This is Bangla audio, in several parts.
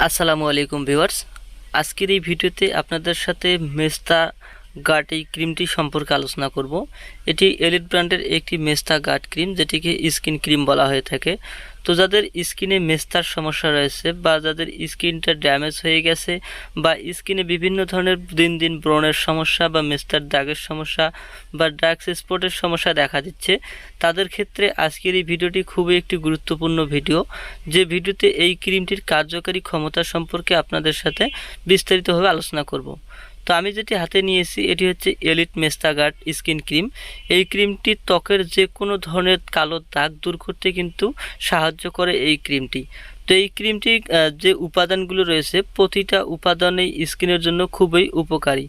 আসসালামু আলাইকুম ভিউয়ার্স। আজকের এই ভিডিওতে আপনাদের সাথে মেস্তা গার্ড এই ক্রিমটি সম্পর্কে আলোচনা করব। এটি এলিট ব্র্যান্ডের একটি মেস্তা গার্ড ক্রিম, যেটিকে স্কিন ক্রিম বলা হয়ে থাকে। তো যাদের স্কিনে মেস্তার সমস্যা রয়েছে বা যাদের স্কিনটা ড্যামেজ হয়ে গেছে বা স্কিনে বিভিন্ন ধরনের দিন দিন ব্রণের সমস্যা বা মেস্তার দাগের সমস্যা বা ডার্ক স্পটের সমস্যা দেখা দিচ্ছে, তাদের ক্ষেত্রে আজকের এই ভিডিওটি খুবই একটি গুরুত্বপূর্ণ ভিডিও, যে ভিডিওতে এই ক্রিমটির কার্যকারী ক্ষমতা সম্পর্কে আপনাদের সাথে বিস্তারিতভাবে আলোচনা করব। তো আমি যেটি হাতে নিয়েছি এটি হচ্ছে এলিট মেস্তা গার্ড স্কিন ক্রিম। এই ক্রিমটি ত্বকের যে কোনো ধরনের কালো দাগ দূর করতে কিন্তু সাহায্য করে এই ক্রিমটি। তো এই ক্রিমটির যে উপাদানগুলো রয়েছে, প্রতিটা উপাদানই স্কিনের জন্য খুবই উপকারী।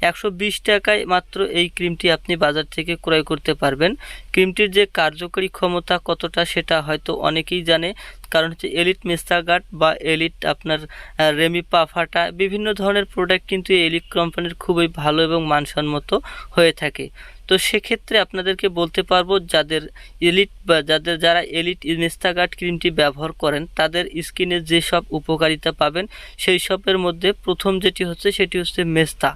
120 টাকায় মাত্র এই ক্রিমটি আপনি বাজার থেকে ক্রয় করতে পারবেন। ক্রিমটির যে কার্যকরী ক্ষমতা কতটা সেটা হয়তো অনেকেই জানে, কারণ হচ্ছে এলিট মেস্তা গার্ড বা এলিট আপনার রেমি পাফাটা বিভিন্ন ধরনের প্রোডাক্ট কিন্তু এলিট কোম্পানির খুবই ভালো এবং মানসম্মত হয়ে থাকে। তো সেক্ষেত্রে আপনাদেরকে বলতে পারবো, যাদের এলিট বা যারা এলিট মেস্তা গার্ড ক্রিমটি ব্যবহার করেন তাদের স্কিনে যেসব উপকারিতা পাবেন সেই সবের মধ্যে প্রথম যেটি হচ্ছে সেটি হচ্ছে মেস্তা।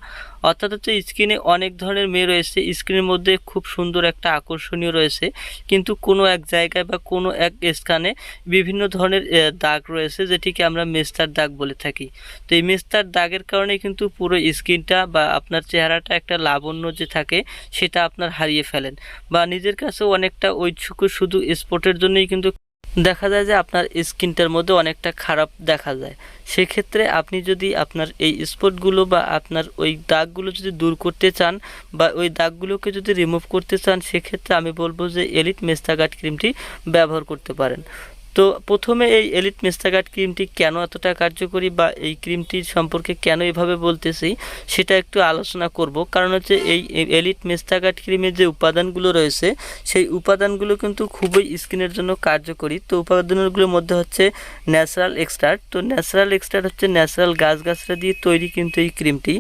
অর্থাৎ হচ্ছে স্কিনে অনেক ধরনের মেয়ে রয়েছে, স্কিনের মধ্যে খুব সুন্দর একটা আকর্ষণীয় রয়েছে, কিন্তু কোনো এক জায়গায় বা কোনো এক স্থানে বিভিন্ন ধরনের দাগ রয়েছে, যেটিকে আমরা মেস্তার দাগ বলে থাকি। তো এই মেস্তার দাগের কারণে কিন্তু পুরো স্কিনটা বা আপনার চেহারাটা একটা লাবণ্য যে থাকে সেটা আপনার হারিয়ে ফেলেন, বা নিজের কাছেও অনেকটা ওইটুকু শুধু স্পটের জন্যই কিন্তু দেখা যায় যে আপনার স্কিনটার মধ্যে অনেকটা খারাপ দেখা যায়। সেক্ষেত্রে আপনি যদি আপনার এই স্পটগুলো বা আপনার ওই দাগগুলো যদি দূর করতে চান বা ওই দাগগুলোকে যদি রিমুভ করতে চান, সেক্ষেত্রে আমি বলবো যে এলিট মেস্তা গার্ড ক্রিমটি ব্যবহার করতে পারেন। তো প্রথমে এই এলিট মেস্তা গার্ড ক্রিমটি কেন এতটা কার্যকরী বা এই ক্রিমটির সম্পর্কে কেন এভাবে বলতেছি সেটা একটু আলোচনা করব। কারণ হচ্ছে এই এলিট মেস্তা গার্ড ক্রিমের যে উপাদানগুলো রয়েছে সেই উপাদানগুলো কিন্তু খুবই স্কিনের জন্য কার্যকরী। তো উপাদানগুলোর মধ্যে হচ্ছে ন্যাচারাল এক্সট্রাক্ট। তো ন্যাচারাল এক্সট্রাক্ট হচ্ছে ন্যাচারাল গাছগাছরা দিয়ে তৈরি কিন্তু এই ক্রিমটি।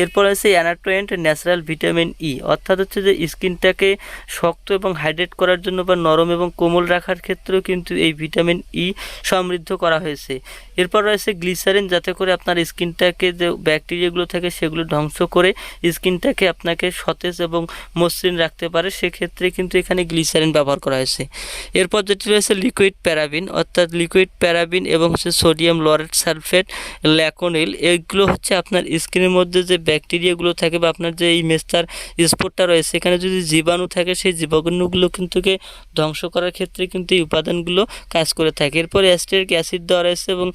এরপর আছে অ্যানাটোয়েন্ট ন্যাচারাল ভিটামিন ই, অর্থাৎ হচ্ছে যে স্কিনটাকে শক্ত এবং হাইড্রেট করার জন্য বা নরম এবং কোমল রাখার ক্ষেত্রেও কিন্তু এই ভিটামিন ই সমৃদ্ধ করা হয়েছে। এরপর রয়েছে গ্লিসারিন, যাতে করে আপনার স্কিনটাকে যে ব্যাকটেরিয়াগুলো থাকে সেগুলো ধ্বংস করে স্কিনটাকে আপনাকে সতেজ এবং মসৃণ রাখতে পারে, সেক্ষেত্রে কিন্তু এখানে গ্লিসারিন ব্যবহার করা হয়েছে। এরপর যেটি রয়েছে লিকুইড প্যারাবিন, অর্থাৎ লিকুইড প্যারাবিন এবং হচ্ছে সোডিয়াম লরেট সালফেট ল্যাকোনিল, এগুলো হচ্ছে আপনার স্কিনের মধ্যে যে ব্যাকটেরিয়াগুলো থাকে বা আপনার যে এই মেস্তার স্পটটা রয়েছে এখানে যদি জীবাণু থাকে সেই জীবাণুগুলো কিন্তু ধ্বংস করার ক্ষেত্রে কিন্তু এই উপাদানগুলো কাজ করে থাকে। এরপর অ্যাস্টেরিক অ্যাসিড দেওয়া রয়েছে এবং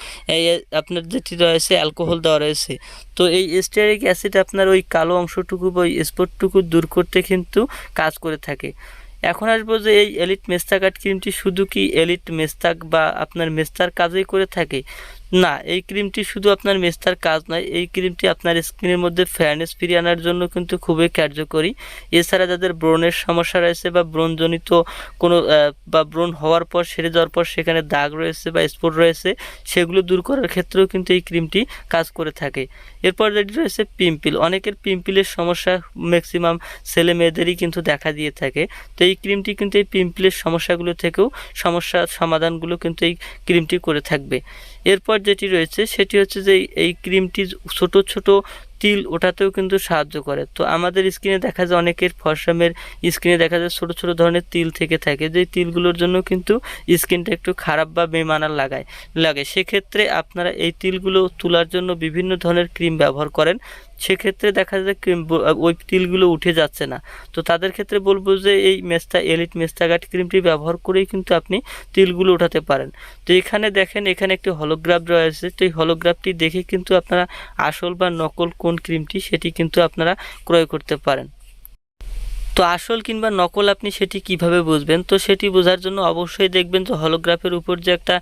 আপনার যেটি রয়েছে অ্যালকোহল দেওয়া রয়েছে। তো এই অ্যাস্টেরিক অ্যাসিড আপনার ওই কালো অংশটুকু বা ওই স্পটটুকু দূর করতে কিন্তু কাজ করে থাকে। এখন আসবো যে এই এলিট মেস্তা গার্ড ক্রিমটি শুধু কি এলিট মেস্তাক বা আপনার মেস্তার কাজই করে থাকে? না, এই ক্রিমটি শুধু আপনার মেস্তার কাজ নয়, এই ক্রিমটি আপনার স্কিনের মধ্যে ফেয়ারনেস ফিরিয়ে আনার জন্য কিন্তু খুবই কার্যকরী। এছাড়া যাদের ব্রণের সমস্যা রয়েছে বা ব্রণজনিত কোনো বা ব্রণ হওয়ার পর সেরে যাওয়ার পর সেখানে দাগ রয়েছে বা স্পট রয়েছে, সেগুলো দূর করার ক্ষেত্রেও কিন্তু এই ক্রিমটি কাজ করে থাকে। এরপর যেটি রয়েছে পিম্পল, অনেকের পিম্পলের সমস্যা ম্যাক্সিমাম ছেলে মেয়েদেরই কিন্তু দেখা দিয়ে থাকে। তো এই ক্রিমটি কিন্তু এই পিম্পলের সমস্যাগুলো থেকেও সমস্যার সমাধানগুলো কিন্তু এই ক্রিমটি করে থাকবে। এরপর যেটি রয়েছে সেটি হচ্ছে যে এই ক্রিমটি ছোট ছোট তিল ওঠাতেও কিন্তু সাহায্য করে। তো আমাদের স্কিনে দেখা যায় অনেকের ফর্সামের স্কিনে দেখা যায় ছোট ছোট ধরনের তিল থেকে থাকে, যে তিলগুলোর জন্য কিন্তু স্কিনটা একটু খারাপ বা বেমানান লাগে। সেক্ষেত্রে আপনারা এই তিলগুলো তোলার জন্য বিভিন্ন ধরনের ক্রিম ব্যবহার করেন, সেক্ষেত্রে দেখা যায় ওই তিলগুলো উঠে যাচ্ছে না। তো তাদের ক্ষেত্রে বলবো যে এই এলিট মেস্তা গার্ড ক্রিমটি ব্যবহার করেই কিন্তু আপনি তিলগুলো উঠাতে পারেন। তো এখানে দেখেন, এখানে একটি হলোগ্রাফ রয়েছে। তো এই হলোগ্রাফটি দেখে কিন্তু আপনারা আসল বা নকল কোন ক্রিমটি সেটি কিন্তু আপনারা ক্রয় করতে পারেন। তো আসল কিংবা নকল আপনি সেটি কিভাবে বুঝবেন? তো সেটি বোঝার জন্য অবশ্যই দেখবেন যে হলোগ্রাফের উপর যে একটা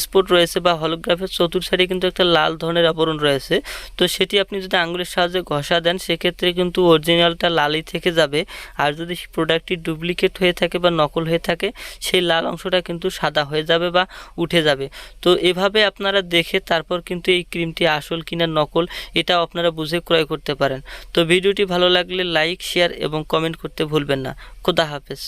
স্পট রয়েছে বা হলোগ্রাফের চতুর সাইডে কিন্তু একটা লাল ধরনের আবরণ রয়েছে। তো সেটি আপনি যদি আঙুলের সাহায্যে ঘষা দেন সেক্ষেত্রে কিন্তু অরিজিনালটা লালই থেকে যাবে, আর যদি প্রোডাক্টটি ডুপ্লিকেট হয়ে থাকে বা নকল হয়ে থাকে সেই লাল অংশটা কিন্তু সাদা হয়ে যাবে বা উঠে যাবে। তো এভাবে আপনারা দেখে তারপর কিন্তু এই ক্রিমটি আসল কিনা নকল এটাও আপনারা বুঝে ক্রয় করতে পারেন। তো ভিডিওটি ভালো লাগলে লাইক, শেয়ার এবং কমেন্ট করতে ভুলবেন না। খোদা হাফেজ।